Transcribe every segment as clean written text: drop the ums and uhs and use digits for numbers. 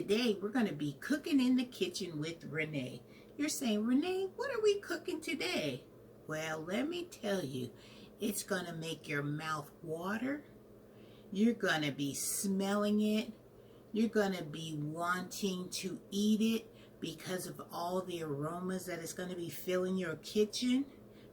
today we're going to be cooking in the kitchen with Renee. You're saying, Renee, what are we cooking today? Well, let me tell you, it's going to make your mouth water. You're going to be smelling it. You're going to be wanting to eat it because of all the aromas that it's going to be filling your kitchen.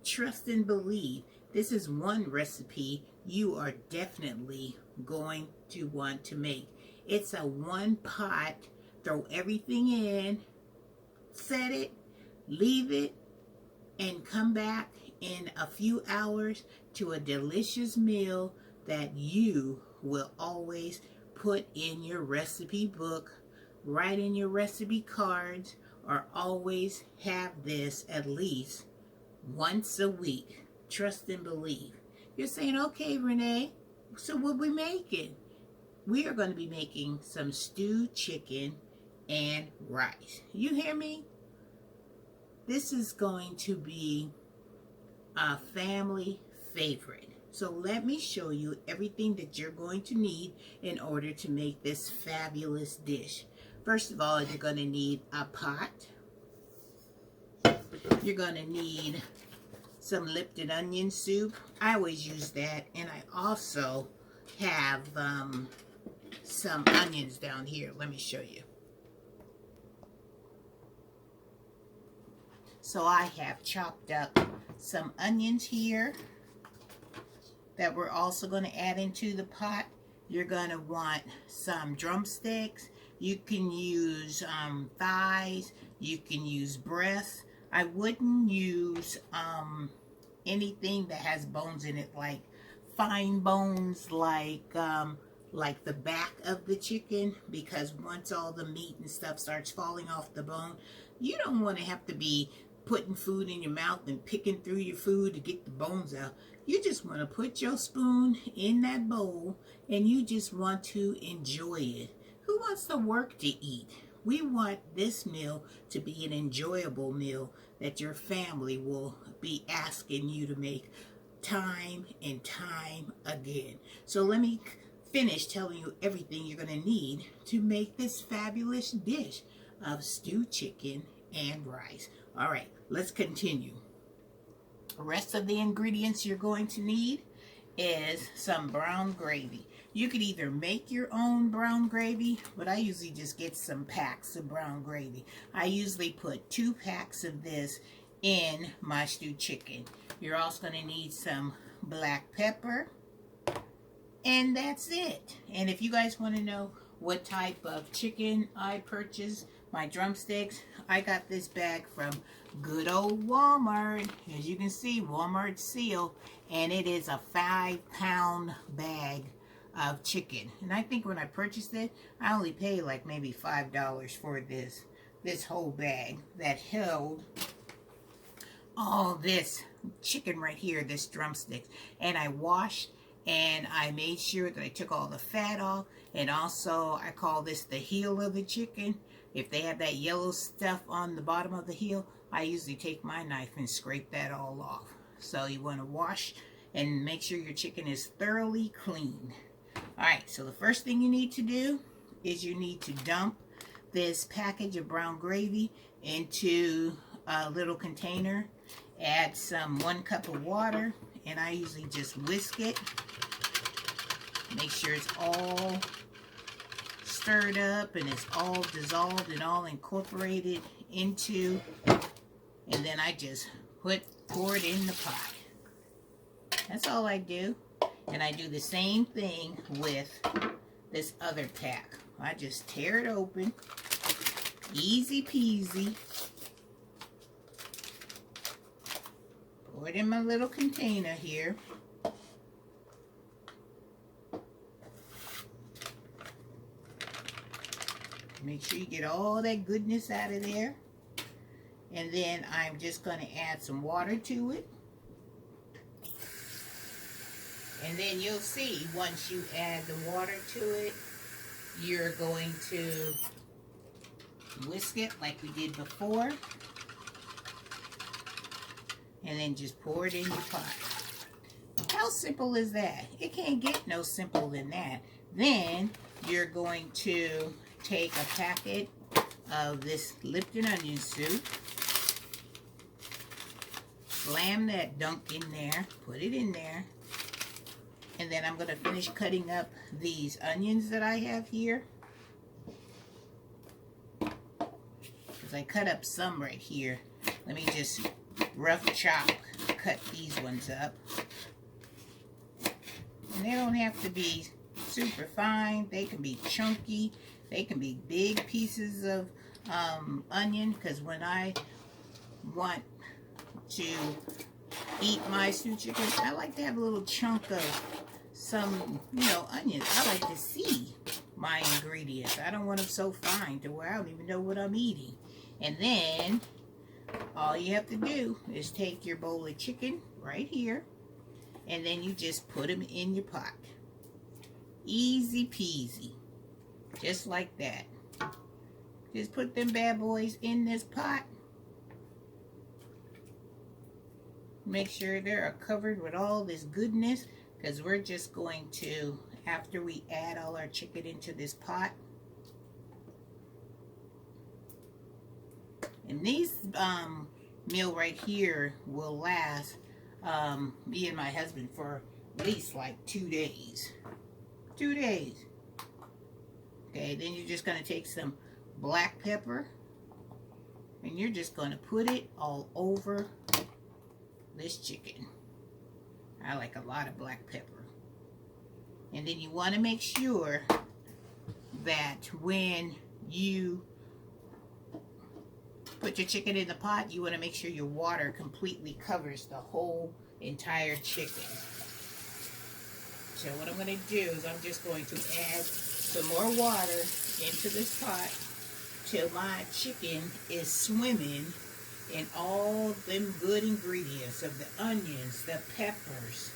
Trust and believe, this is one recipe you are definitely going to want to make. It's a one pot, throw everything in, set it, leave it, and come back in a few hours to a delicious meal that you will always put in your recipe book, write in your recipe cards, or always have this at least once a week. Trust and believe. You're saying, okay, Renee, so what we making? We are going to be making some stewed chicken and rice. You hear me? This is going to be a family favorite. So let me show you everything that you're going to need in order to make this fabulous dish. First of all, you're going to need a pot. You're going to need some Lipton onion soup. I always use that, and I also have some onions down here. Let me show you. So I have chopped up some onions here that we're also going to add into the pot. You're going to want some drumsticks. You can use thighs. You can use breasts. I wouldn't use anything that has bones in it, like fine bones, like the back of the chicken, because once all the meat and stuff starts falling off the bone, you don't want to have to be putting food in your mouth and picking through your food to get the bones out. You just want to put your spoon in that bowl and you just want to enjoy it. Who wants to work to eat? We want this meal to be an enjoyable meal that your family will be asking you to make time and time again. So let me finish telling you everything you're going to need to make this fabulous dish of stewed chicken and rice. All right, let's continue. The rest of the ingredients you're going to need is some brown gravy. You could either make your own brown gravy, but I usually just get some packs of brown gravy. I usually put 2 packs of this in my stewed chicken. You're also going to need some black pepper, and that's it. And if you guys want to know what type of chicken I purchased, my drumsticks, I got this bag from good old Walmart. As you can see, Walmart seal, and it is a 5-pound bag of chicken. And I think when I purchased it, I only paid like maybe $5 for this whole bag that held all this chicken right here, this drumsticks. And I washed and I made sure that I took all the fat off, and also I call this the heel of the chicken. If they have that yellow stuff on the bottom of the heel, I usually take my knife and scrape that all off. So you want to wash and make sure your chicken is thoroughly clean. Alright, so the first thing you need to do is you need to dump this package of brown gravy into a little container. Add some 1 cup of water, and I usually just whisk it. Make sure it's all stirred up and it's all dissolved and all incorporated into, and then I just pour it in the pot. That's all I do. And I do the same thing with this other pack. I just tear it open, easy peasy. Pour it in my little container here. Make sure you get all that goodness out of there. And then I'm just going to add some water to it. And then you'll see, once you add the water to it, you're going to whisk it like we did before. And then just pour it in your pot. How simple is that? It can't get no simpler than that. Then you're going to take a packet of this Lipton onion soup, slam that dunk in there, put it in there, and then I'm going to finish cutting up these onions that I have here. Because I cut up some right here. Let me just rough chop, cut these ones up. And they don't have to be super fine. They can be chunky. They can be big pieces of onion, because when I want to eat my stewed chicken, I like to have a little chunk of some, onions. I like to see my ingredients. I don't want them so fine to where I don't even know what I'm eating. And then all you have to do is take your bowl of chicken right here, and then you just put them in your pot. Easy peasy. Just like that. Just put them bad boys in this pot. Make sure they're covered with all this goodness, because we're just going to, after we add all our chicken into this pot, and these meal right here will last me and my husband for at least like 2 days. 2 days. Okay, then you're just going to take some black pepper, and you're just going to put it all over this chicken. I like a lot of black pepper. And then you want to make sure that when you put your chicken in the pot, you want to make sure your water completely covers the whole entire chicken. So what I'm going to do is I'm just going to add some more water into this pot till my chicken is swimming in all them good ingredients of the onions, the peppers,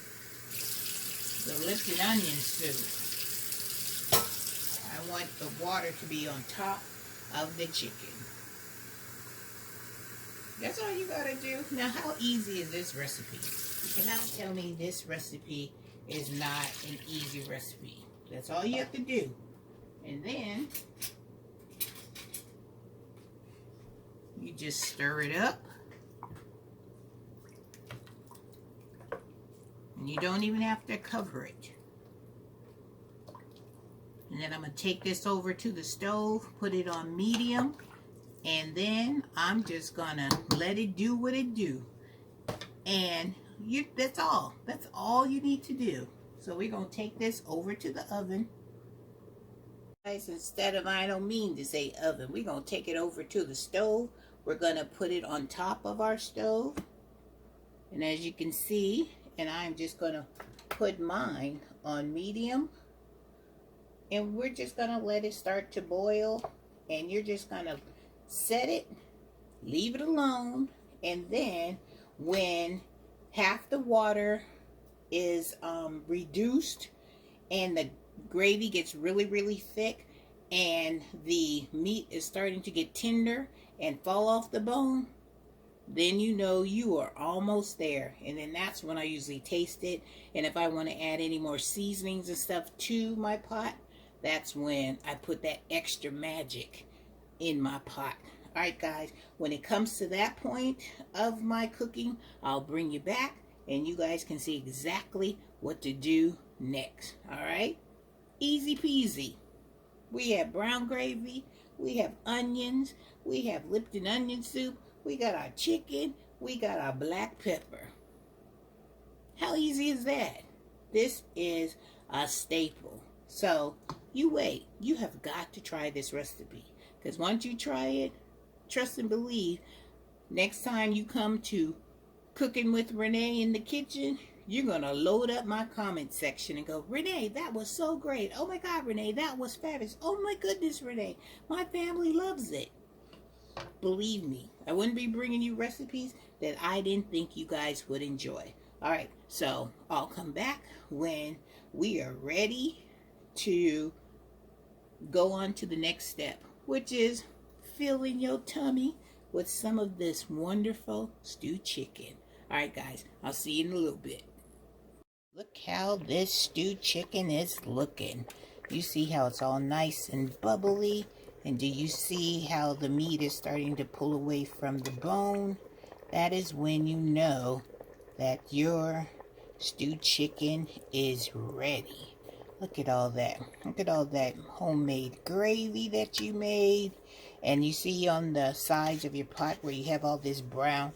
the Lipton onion soup. I want the water to be on top of the chicken. That's all you gotta do. Now, how easy is this recipe? You cannot tell me this recipe is not an easy recipe. That's all you have to do. And then you just stir it up. And you don't even have to cover it. And then I'm going to take this over to the stove, put it on medium, and then I'm just going to let it do what it do. And that's all. That's all you need to do. So we're going to take this over to the oven. Guys, instead of, I don't mean to say oven, we're going to take it over to the stove. We're going to put it on top of our stove. And as you can see, and I'm just going to put mine on medium. And we're just going to let it start to boil. And you're just going to set it, leave it alone. And then when half the water is reduced and the gravy gets really, really thick and the meat is starting to get tender and fall off the bone, then you know you are almost there. And then that's when I usually taste it. And if I want to add any more seasonings and stuff to my pot, that's when I put that extra magic in my pot. Alright guys, when it comes to that point of my cooking, I'll bring you back and you guys can see exactly what to do next. Alright? Easy peasy. We have brown gravy, we have onions, we have Lipton onion soup, we got our chicken, we got our black pepper. How easy is that? This is a staple. So, you wait. You have got to try this recipe. Because once you try it, trust and believe, next time you come to Cooking with Renee in the kitchen, you're going to load up my comment section and go, Renee, that was so great. Oh my God, Renee, that was fabulous. Oh my goodness, Renee, my family loves it. Believe me, I wouldn't be bringing you recipes that I didn't think you guys would enjoy. All right, so I'll come back when we are ready to go on to the next step, which is filling your tummy with some of this wonderful stewed chicken. All right, guys, I'll see you in a little bit. Look how this stewed chicken is looking. You see how it's all nice and bubbly And do you see how the meat is starting to pull away from the bone? That is when you know that your stewed chicken is ready. Look at all that. Look at all that homemade gravy that you made. And you see on the sides of your pot where you have all this brown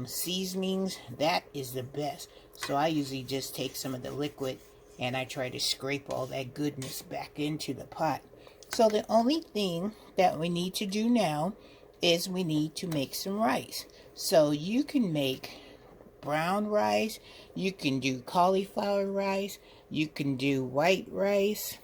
seasonings. That is the best. So I usually just take some of the liquid and I try to scrape all that goodness back into the pot. So the only thing that we need to do now is we need to make some rice. So you can make brown rice, you can do cauliflower rice, you can do white rice,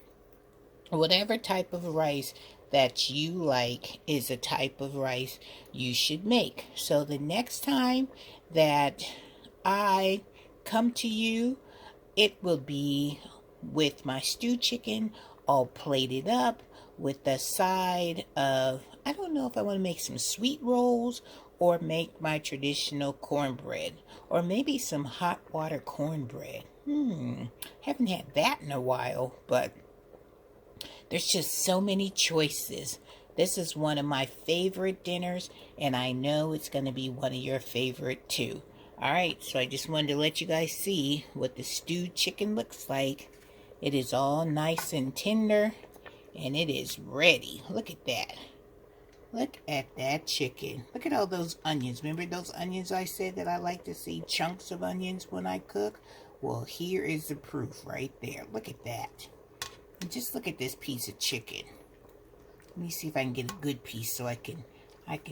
whatever type of rice that you like is a type of rice you should make. So the next time that I come to you, it will be with my stewed chicken all plated up with the side of, I don't know if I want to make some sweet rolls or make my traditional cornbread or maybe some hot water cornbread. Haven't had that in a while, but there's just so many choices. This is one of my favorite dinners, and I know it's going to be one of your favorite too. Alright, so I just wanted to let you guys see what the stewed chicken looks like. It is all nice and tender, and it is ready. Look at that. Look at that chicken. Look at all those onions. Remember those onions I said that I like to see chunks of onions when I cook? Well, here is the proof right there. Look at that. And just look at this piece of chicken. Let me see if I can get a good piece so I can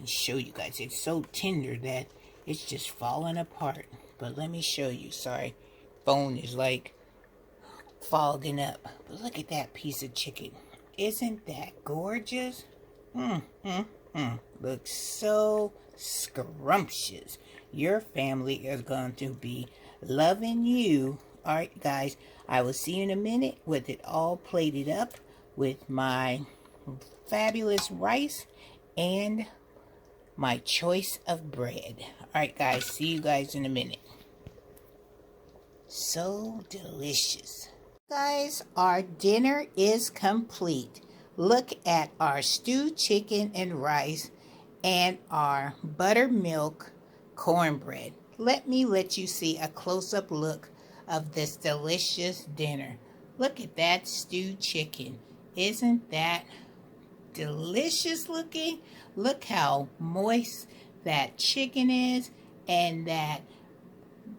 show you guys. It's so tender that it's just falling apart. But let me show you. Sorry, phone is like fogging up. But look at that piece of chicken. Isn't that gorgeous? Looks so scrumptious. Your family is going to be loving you. Alright guys, I will see you in a minute with it all plated up with my fabulous rice and my choice of bread. Alright guys, see you guys in a minute. So delicious. Guys, our dinner is complete. Look at our stewed chicken and rice and our buttermilk cornbread. Let you see a close-up look of this delicious dinner. Look at that stewed chicken. Isn't that delicious looking? Look how moist that chicken is, and that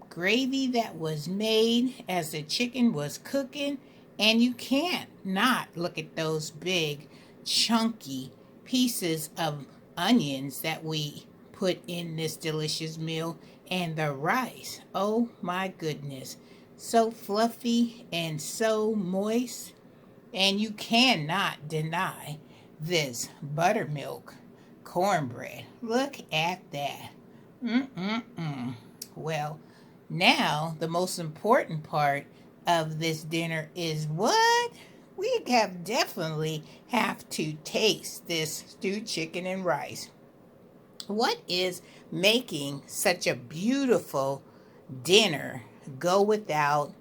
gravy that was made as the chicken was cooking. And you can't not look at those big chunky pieces of onions that we put in this delicious meal, and the rice. Oh my goodness. So fluffy and so moist. And you cannot deny this buttermilk cornbread. Look at that. Well, now the most important part of this dinner is what? We definitely have to taste this stewed chicken and rice. What is making such a beautiful dinner go without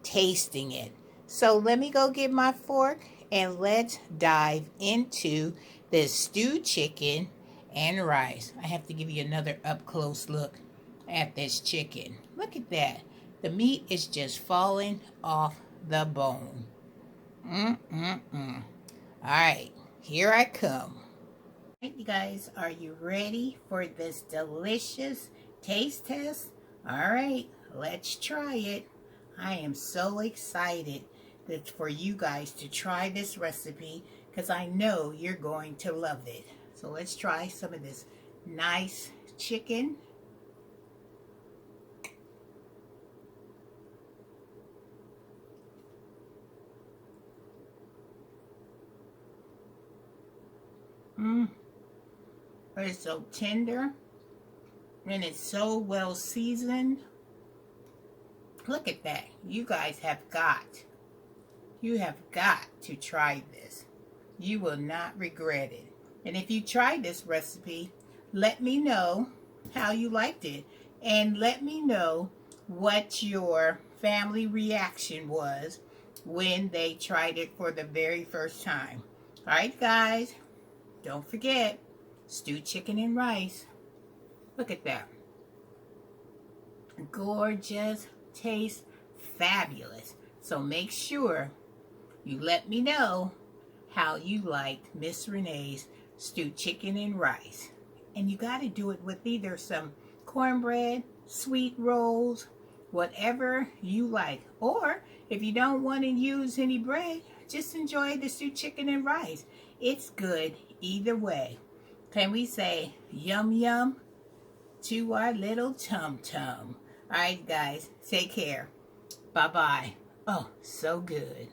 tasting it? So let me go get my fork and let's dive into this stewed chicken and rice. I have to give you another up close look at this chicken. Look at that. The meat is just falling off the bone. Alright, here I come. Alright, you guys, are you ready for this delicious taste test? Alright, let's try it. I am so excited for you guys to try this recipe because I know you're going to love it. So let's try some of this nice chicken. But it's so tender and it's so well seasoned. Look at that. You guys have got to try this. You will not regret it. And if you try this recipe, let me know how you liked it. And let me know what your family reaction was when they tried it for the very first time. Alright guys, don't forget, stewed chicken and rice. Look at that. Gorgeous, tastes fabulous. So make sure you let me know how you like Miss Renee's stewed chicken and rice. And you got to do it with either some cornbread, sweet rolls, whatever you like. Or if you don't want to use any bread, just enjoy the stewed chicken and rice. It's good either way. Can we say yum yum to our little tum tum? All right, guys, take care. Bye-bye. Oh, so good.